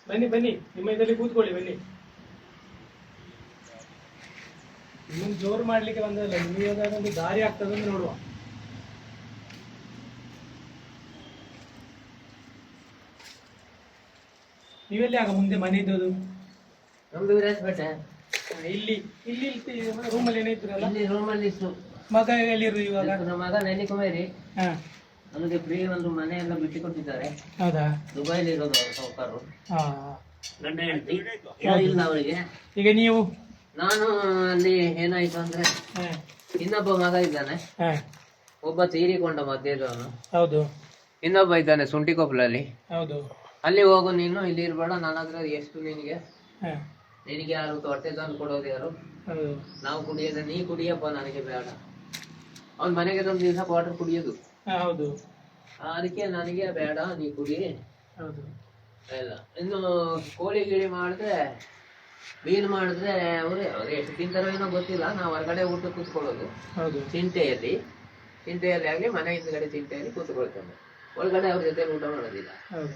ಬನ್ನಿ ಬನ್ನಿ, ನಿಮ್ಮ ಇದರಲ್ಲಿ ಕೂತ್ಕೊಳ್ಳಿ ಬನ್ನಿ. ನಿಮ್ಮನ್ನು ಜೋರು ಮಾಡ್ಲಿಕ್ಕೆ ಬಂದಲ್ಲ, ನಿಮಗೆ ಒಂದು ದಾರಿ ಆಗ್ತದೆ ಅಂತ ನೋಡುವ. ನೀವೆಲ್ಲಿ ಆಗ ಮುಂದೆ ಮನೆ ಇದ್ದದ್ದು? ನಮ್ದು ವಿರಾಜಪೇಟೆ. ಇಲ್ಲಿ ಇಲ್ಲಿ ರೂಮಲ್ಲಿ ಏನೋ ಇದ್ರಲ್ಲ? ಇಲ್ಲಿ ರೂಮಲ್ಲಿ ಇತ್ತು. ಮಗ ಎಲ್ಲಿರು ಇವಾಗ? ನಮ್ಮ ಮಗ ನೆಲ್ಲಿಕುಮಾರಿ. ಹಾ, ನನಗೆ ಫ್ರೀ ಒಂದು ಮನೆ ಎಲ್ಲ ಬಿಟ್ಟು ಕೊಟ್ಟಿದ್ದಾರೆ. ಹೌದಾ? ದುಬೈಲಿ ಇರೋದು ಸಾಹುಕಾರರು. ಹಾ, ಗಂಡ ಹೆಂಡತಿ ಇಲ್ಲ ಅವರಿಗೆ. ಈಗ ನೀವು? ನಾನು ಅಲ್ಲಿ ಏನಾಯ್ತು ಅಂದ್ರೆ, ಇನ್ನೊಬ್ಬ ಮಗ ಇದ್ದಾನೆ, ಒಬ್ಬ ತೀರಿಕೊಂಡ ಮಧ್ಯದವನು. ಹೌದು. ಇನ್ನೊಬ್ಬ ಇದ್ದಾನೆ ಸುಂಟಿಕೊಪ್ಪಲಲ್ಲಿ. ಹೌದು. ಅಲ್ಲಿ ಹೋಗು ನೀನು, ಇಲ್ಲಿ ಇರ್ಬೇಡ. ನನ್ನ ಹತ್ರ ಎಷ್ಟು ನಿನಗೆ ಯಾರು ಹೊಟ್ಟೆ ತಂದು ಕೊಡೋದು ಯಾರು? ನಾವು ಕುಡಿಯೋದ, ನೀ ಕುಡಿಯಪ್ಪ, ನನಗೆ ಬೇಡ. ಅವ್ನ ಮನೆಗೆ ಒಂದು ದಿವಸ ವಾಟರ್ ಕುಡಿಯೋದು. ಹೌದು. ಅದಕ್ಕೆ ನನಗೆ ಬೇಡ, ನೀ ಕುಡಿ. ಹೌದು. ಇಲ್ಲ ಇನ್ನು ಕೋಳಿ ಗಿಳಿ ಮಾಡಿದ್ರೆ, ಮೀನು ಮಾಡಿದ್ರೆ ಅವ್ರು ಎಷ್ಟು ತಿಂತಾರೋ ಏನೋ ಗೊತ್ತಿಲ್ಲ. ನಾವು ಹೊರಗಡೆ ಊಟ ಕೂತ್ಕೊಳ್ಳೋದು. ಹೌದು. ಚಿಂತೆಯಲ್ಲಿ ಆಗ್ಲಿ ಮನೆ ಹಿಂದ್ಗಡೆ ಚಿಂತೆಯಲ್ಲಿ ಕೂತ್ಕೊಳ್ತೇವೆ. ಒಳಗಡೆ ಅವ್ರ ಜೊತೆ ಊಟ ಮಾಡೋದಿಲ್ಲ. ಹೌದು.